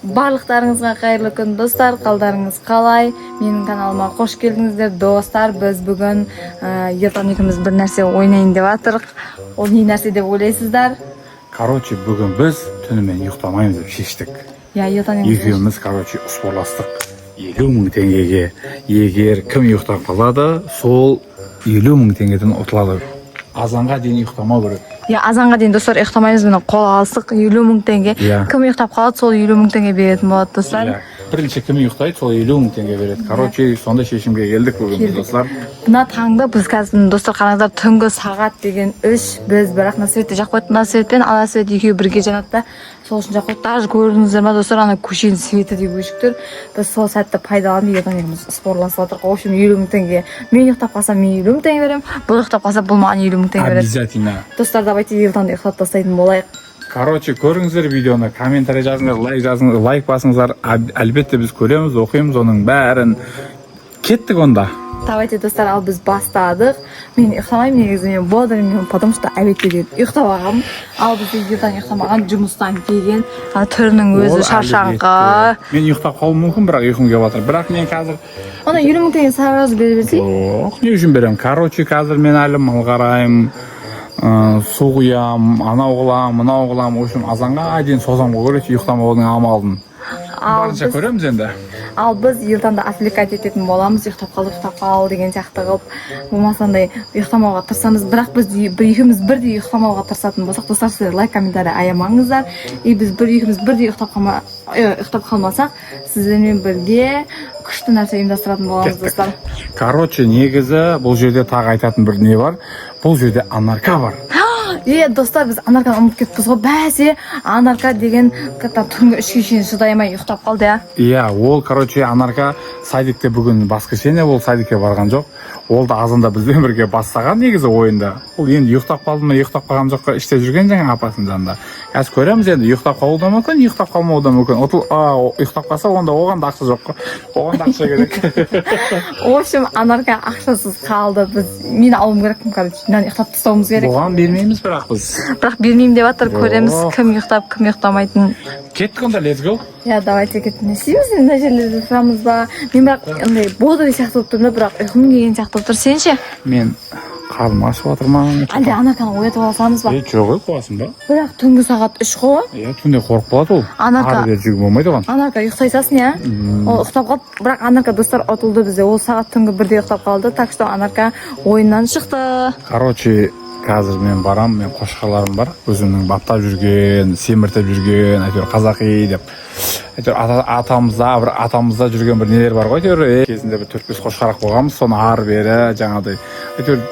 Барлықтарыңызға қайырлы күн достар, қалдарыңыз қалай? Менің каналыма қош келдіңіздер достар. Біз бүгін ертең екеуміз бір нәрсе ойнайын деп жатырық. Ол не нәрсе деп ойлайсыздар? Короче, бүгін біз түнімен ұйықтамаймыз деп шештік. Екеуміз, спорластық 50 мың теңгеге. Егер кім ұйықтап қалады, сол 50 мың теңгеден ұтылады. Азанға дейін ұйықтамау керек. Азанға дейін достар ұйықтамаймыз, міне қол алсық 50 мың теңге. Кім ұйықтап қалады, сол 50 мың теңге беретін болады достар. Бірінші кім ұйықтайды, сол 50 мың теңге береді. Короче, сондай шешімге келдік бүгін достар. Мына таңда біз қазір достар қараңыздар, түнгі сағат деген 3, біз бірақ Насветті жақып қойдық. Насветпен Насвет екеуі бірге жанады. Сол үшін жақып қойдық. Даже көрдіңіздер ме достар, ана көшенің светі деп өшіктір. Біз сол сәтті пайдаланып ертеңіміз спорласып жатырық. В общем, 50 мың теңге. Мен ұйықтап қалсам, мен 50 мың теңге беремін. Бұл ұйықтап қалса, бұл маған 50 мың теңге береді. Обязательно. Достар, давайте ертеңді ұйықтап тастайтын болайық. Короче, көріңіздер видеоны, комментарий жазыңыздар, лайк басыңыздар. Әлбетте біз көреміз, оқимыз оның бәрін. Кеттік онда. Давайте достар, ал біз бастадық. Мен ұйықтамаймын, негізі мен бодрым, потому что әлбетте деп ұйықтап алғам. Ал біз ертең ұйықтамаған, жұмыстан келген, түрінің өзі шаршаңқы. Мен ұйықтап қалуым мүмкін, бірақ ұйқым келіп жатыр. Бірақ мен қазір Ona 50 мың теңге сразу бере берсей? Не үшін беремін? Короче, қазір мен әлі мал қараймын, су құям, анау қылам, мынау қылам. В общем, азанға дейін созамға көреді ұйықтамаудың амалын. Барынша көреміз енді. Ал біз ертеңді отвлекать ететін боламыз, ұйықтап қал деген сияқты қылып, болмасандай ұйықтамауға тырысамыз. Бірақ біз екеуміз бірдей ұйықтамауға тырысатын болсақ, достар, сіздер лайк, комментарий аямаңыздар. Біз екеуміз бірдей ұйықтап қалмасақ, сіздермен бірге күшті нәрсе ұйымдастыратын боламыз достар. Короче, негізі бұл жерде тағы айтатын бір не бар. Бұл жерде анарка бар. Достар, біз анарканы ұмытып кетіппіз ғой. Бәсе, анарка деген түнгі 3-ге шейін шыдай алмай ұйықтап қалды. Ол, короче, анарка садикте бүгін басқышене, ол садикке барған жоқ. Ол да азында бізбен бірге бастаған негізі ойында. Ол енді ұйықтап қалды ма, ұйықтап қалған жоққа іште жүрген жаңа апасының жанында. Қазір көреміз енді, ұйықтап қалуы да мүмкін, ұйықтап қалмауы да мүмкін. Ұйықтап қалса, онда оған да ақша жоқ. Оған да ақша керек. В общем, анарка ақшасыз қалды. Мен алуым керек, короче, ұйықтап тастауымыз керек. Оған бермейміз бірақ біз. Бірақ бермеймін деп жатыр, көреміз кім ұйықтап, кім ұйықтамайтын. Кеттік онда, let's go. Давайте кеттік. Не істейміз, мына жерлерде тұрамыз ба? Мен бірақ бодрый сияқты болып тұрмын, бірақ ұйқым келген сияқты болып тұр. Сен ше? Мен қалым ашып отырмын. Әлде анарканы оятып алсамыз ба? Жоқ, қоясың ба? Бірақ түнгі сағат 3 ғой. Түнде қорқып қалады ол. Ары бері жүруге болмайды оған. Анарка ұйықтай салсын, Ол ұйықтап қалды. Бірақ анарка достар ұтылды бізде. Ол сағат түнгі 1-де ұйықтап қалды. Так что анарка ойыннан шықты. Короче, қазір мен барам, мен қошқарларым бар. Өзімнің баптап жүрген, семіртіп жүрген, әйтеуір қазақи деп. Әйтеуір атамызда жүрген бір нелер бар ғой, әйтеуір. Кезінде бір 4-5 қошқарақ болғанбыз, соны ары бері жаңағыдай. Әйтеуір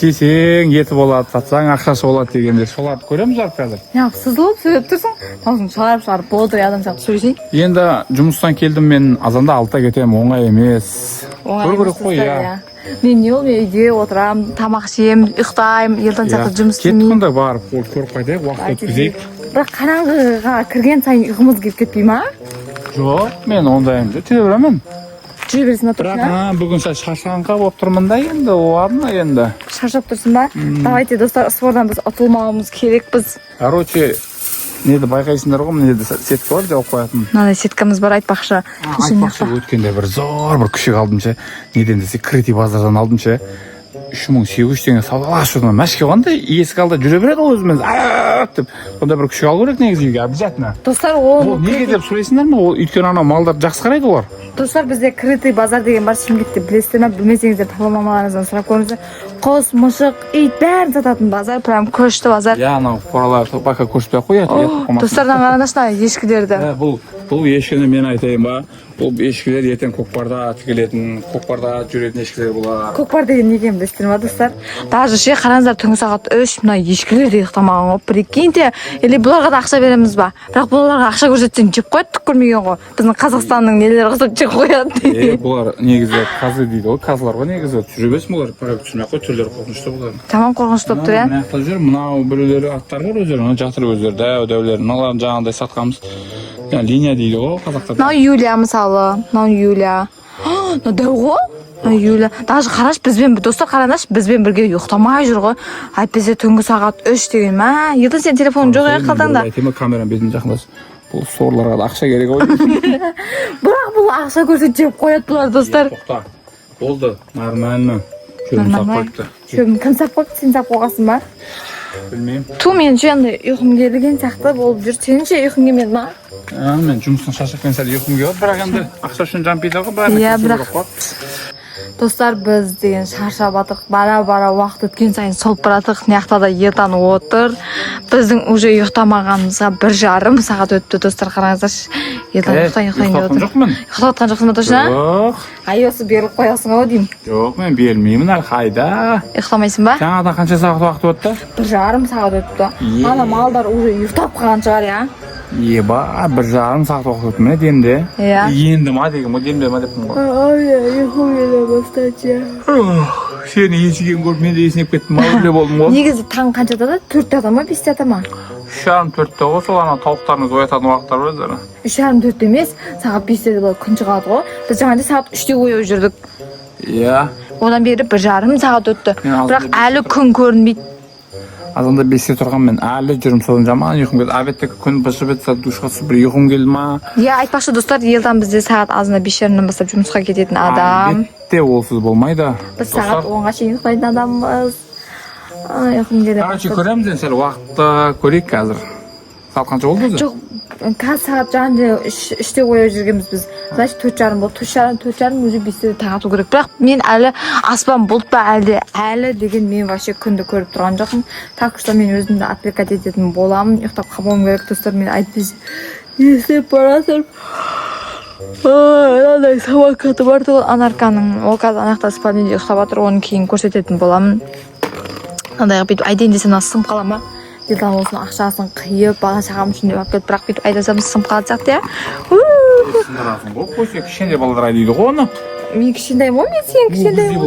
кесең еті болады, сатсаң ақшасы болады дегендер. Соларды көреміз жарып қазір. Сызылып сөйлеп тұрсың. Таусың шығарып бодрый адам сияқты сөйлесей. Енді жұмыстан келдім, мен азанда 6-та кетемін, оңай емес. Көру керек қой, Мен үйде отырам, тамақ жеймін, ұйықтаймын, ертең сияқты жұмыс істемеймін. Кеттік онда барып, көріп қайтайық, уақыт өткізейік. Бірақ қараңғыға кірген сайын ұйқымыз келіп кетпей ма? Жоқ, мен ондайымды жүре беремін. Жүре бересің отырсың, бірақ бүгін сәл шаршаңқы болып тұрмын да енді, ладно енді. Шаршап тұрсың ба? Давайте достар, спордан біз ұтылмауымыз керекпіз. Короче, неді байқайсыңдар ғой, мына жерде сетка бар, жауып қоятын. Мынандай сеткамыз бар, айтпақшы. Айтпақшы, өткенде бір зор бір күшік алдым ше. Неден десе, крити базардан алдым ше. 3800 теңге саудалашып жүрмін. Мәшке қандай есік алда жүре береді ғой өзімен. Деп. Сонда бір күшік алу керек негізі үйге, обязательно. Достар, ол неге деп сұрайсыңдар ма? Ол өйткені анау малдар жақсы қарайды олар. Достар, бізде крытый базар деген бар, Шымкентте, білесіздер ме? Білмесеңіздер, мамаларыңыздан сұрап көріңіздер. Құс, мұшық, ит бәрін сататын базар, прям көшті базар. Анау қоралар пока көшпей қояды. Достардан қараңдаршы, ешкілерді. Бұл ешкіні мен айтайын ба? Бұл ешкілер ертең көкпарда тігілетін, көкпарда жүретін ешкілер болады. Көкпар деген не екенін білесіздер ме, достар? Даже ше, қараңыздар, түнгі сағат 3, мына ешкілер де ұйықтамаған ғой. Прикиньте, или бұларға да ақша береміз ба? Бірақ бұларға ақша көрсетсең жеп қояды, түк көрмеген ғой. Біздің Қазақстанның нелері қызып жеп қояды. Бұлар негізі қазы дейді ғой, қазылар ғой негізі. Жүре берсін бұлар, түсірмей ақ қой, түрлері қорқынышты бұлар. Тамам қорқынышты болып тұр, Мына жақта жүр, мынау біреулері аттар бар өздері, жатыр өздері, дәулері. Мыналарын жаңағыдай сатқанбыз. Линия дейді ғой қазақтарда. Мынау Юлия мысалы, мынау Юлия. Мынау дәу ғой? Юлия. Даже қараш, бізбен достар қараңдаршы, бізбен бірге ұйықтамай жүр ғой. Әйтпесе түнгі сағат 3 деген ма? Ертең сен телефоның жоқ қалдаңда. Айтайын ба, камераның бетіне жақындас. Бұл сорларға да ақша керек ау. Бірақ бұл ақша көрсе жеп қояды бұлар достар. Тоқта. Болды. Нормально. Шөбін сап қойыпты. Шөбін кім сап қойыпты? Сен сап қойғансың ба? Білмеймін. Ту мен енді ұйқым келген сияқты болып жүр. Сенің ше ұйқың келмеді ма? Мен жұмыстан шаршап сәл ұйқым келеді, бірақ енді ақша үшін жан пида ғой. Иә, бірақ достар біз деген шаршап жатырық. Бара-бара уақыт өткен сайын солып баратырық. Мына да ертан отыр. Біздің уже ұйықтамағанымызға 1,5 сағат өтті достар, қараңыздаршы. Ертан ұйықтайын деп отыр. Ұйықтатқан жоқсың ба точно? Жоқ. Ай осы беріліп қоясың ау деймін. Жоқ, мен бермеймін әлі қайда. Ұйықтамайсың ба? Жаңадан қанша сағат уақыт өтті? 1,5 сағат өтті. Ана малдар уже ұйықтап қалған шығар, я? Еба, 1,5 сағат уақыт өтті ме демде? Иә. Енді ма деген, демде ма деппін ғой. ұйқым келе бастады. Сені есіген көріп, мен де есінеп кеттім, өле болдым ғой. Негізі таң қаншада да? 4-те ма, 5-те ма? 3:30-4-те ғой, сол ана тауықтарыңыз оятатын уақыттар өздері. 3:30-4 емес, сағат 5-те де күн шығады ғой. Біз жаңағыда сағат 3-те ояу жүрдік. Иә. Одан бері 1,5 сағат өтті. Бірақ әлі күн көрінбейді. Азанда 5-те тұрған мен әлі жүрім, содан жаман ұйқым келді. Обедтегі күн бышып етсе, душқа түсіп бір ұйқым келді ма? Иә, айтпақшы достар, елдан бізде сағат азында 5:30-нан бастап жұмысқа кететін адам. Обедте олсыз болмайды. Біз сағат 10-ға шейін ұйықтайтын адамбыз. Ұйқым келе бастады. Көреміз енді сәл уақытты көрейік қазір. Сағат қанша болды өзі? Жоқ, қазір сағат жаңағыда 3-те ояу жүргенбіз біз. Значит 4:30 болды. 4:30 уже 5-те таң ату керек. Бірақ мен әлі аспан бұлт па әлі деген мен вообще күнді көріп тұрған жоқпын. Так что мен өзімді отвлекать ететін боламын. Ұйықтап қалмауым керек достар, мен айтпыз. Есеп баратырмын. Анадай самокаты бар тұғын, Анарканың. Ол қазір анақта спальнеде ұйықтап жатыр, оны кейін көрсететін боламын. Андай бүйтіп айдайын десем сынып қала ма? Елдан болсын ақшасын қиып, бала шағам үшін деп алып кетіп, бірақ бүйтіп айдасам сынып қалады сияқты, иә? Сындырасын ғой, қойсек кішкентай балалар айдайды ғой оны. Мен кішкентай ма? Мен сен кішкентай ма?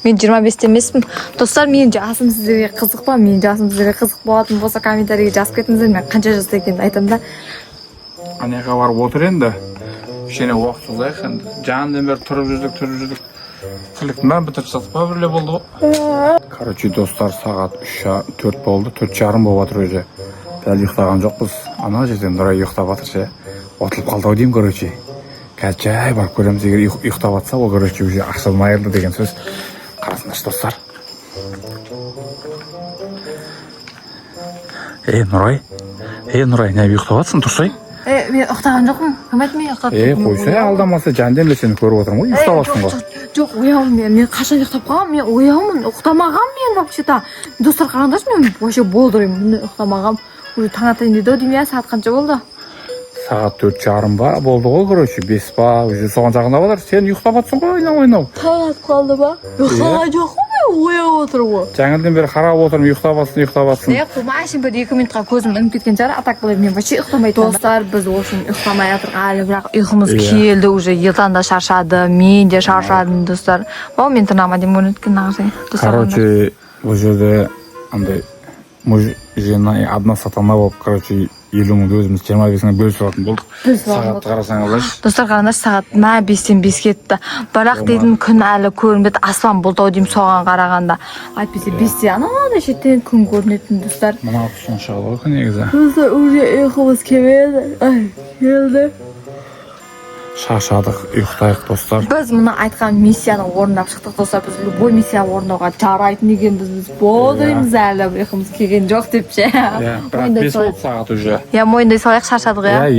Мен 25-те емеспін. Достар, менің жасым сіздерге қызық па? Менің жасым сіздерге қызық болатын болса, комментарийге жазып кетіңіздер. Мен қанша жаста екенін айтамын да. Анеға барып отыр енді. Кішкене уақыт созайық енді. Жаңадан бері тұрып жүрдік. Тірліктің бәрін бітіріп сатып па бірле болды ғой. Короче, достар, сағат 3:04 болды. 4:30 болып жатыр уже. Дәл ұйықтаған жоқпыз. Ана жерден Нұрай ұйықтап жатыр ше. Отылып қалды ау деймін, короче. Қазір жай барып көреміз, егер ұйықтап жатса, ол короче уже ақшадан айырылды деген сөз. Қарасыңдаршы достар. Нұрай, не ұйықтап жатсың, тұрсай? Мен ұйықтаған жоқпын. Кім айтты мен ұйықтап тұрмын? Қойсай, алдамаса жандемле сені көріп отырмын ғой, ұйықтап жатсың ғой. Жоқ, ояумын мен қашан ұйықтап қалғам? Мен ояумын, ұйықтамағам мен вообще-то. Достар, қараңдаршы, мен вообще болдырмын, ұйықтамағам. Уже таң атайын деді ау деймін, иә, сағат қанша болды? Сағат 4:30 ба болды ғой, короче, 5 ба, уже соған жағында болар. Сен ұйықтап жатсың ғой, ойнау. Таң атып қалды ба? Ұйықтаған жоқпын, мен ояу отыр ғой. Жаңадан бері қарап отырмын, ұйықтап жатсың. Қумайшын бір 2 минутқа көзім ілініп кеткен шығар, атак болып мен вообще ұйықтамайтын. Достар, біз осыны ұйықтамай жатырық әлі, бірақ ұйқымыз келді уже, елдан да шаршады, мен де шаршадым, достар. О, мен тырнағыма деймін көрініп кеткен нағыз. Короче, бұл жерде андай жена одна сатана болып, короче, 50 өзіміз 25-ңе бөлісіп алатын болдық. Сағатты қарасаңыздаршы. Достар, қараңдаршы, сағат 5-тен 5 кетті. Бірақ дейтін күн әлі көрінбеді, аспан бұлтау деймін соған қарағанда. Айтпесе 5-те анадай шеттен күн көрінетін, достар. Мына тұсын шығады ғой күн негізі. Достар, уже ұйқымыз келді. Шаршадық, ұйықтайық достар. Біз мұны айтқан миссияны орындап шықтық достар. Біз любой миссия орындауға жарайтын екенбіз. Біз болдырмыз әлі, ұйқымыз келген жоқ деп ше. Бірақ 5 болды сағат уже. Иә, мойындай салайық, шаршадық, иә.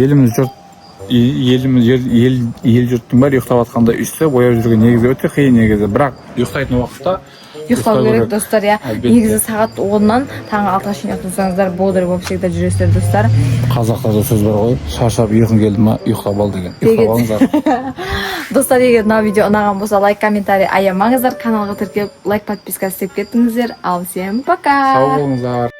Ел жұрттың бәрі ұйықтап жатқанда үстіп ояу жүрген негізі өте қиын негізі. Бірақ ұйықтайтын уақытта ұйықтау керек достар, иә. Негізі сағат 10-нан таңғы 6-ға шейін ұйықтасаңыздар болдырып болып всегда жүресіздер достар. Қазақта да сөз бар ғой, шаршап ұйқың келді ма, ұйықтап ал деген. Ұйықтап алыңыздар. Достар, егер мына видео ұнаған болса, лайк, комментарий аямаңыздар, каналға тіркеліп, лайк, подписка істеп кеттіңіздер. Ал всем пока. Сау болыңыздар.